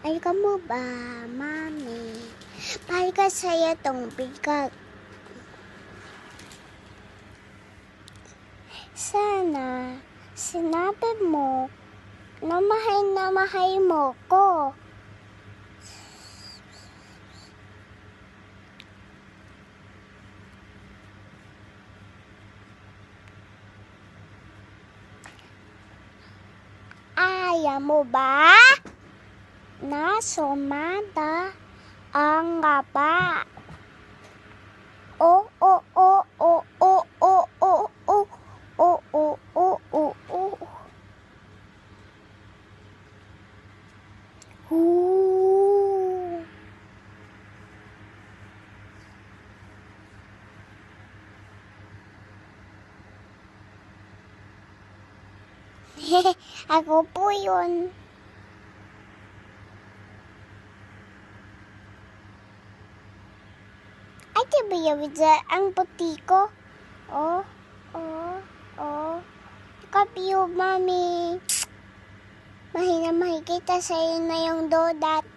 Alam mo ba, Mami? Mahal ka sa'yo tong bigat. Sana, sinabi mo na mahal mo ko. Ayaw mo ba na sumada ang gaba? Oh, oh, oh, oh, oh, oh, oh, oh, oh, oh, oh, oh, oh. Ooh. Ako po yun. Ay, diba yung ang puti ko? Oh, oh, oh. Love you, Mami. Mahina kita sa'yo na yung donut.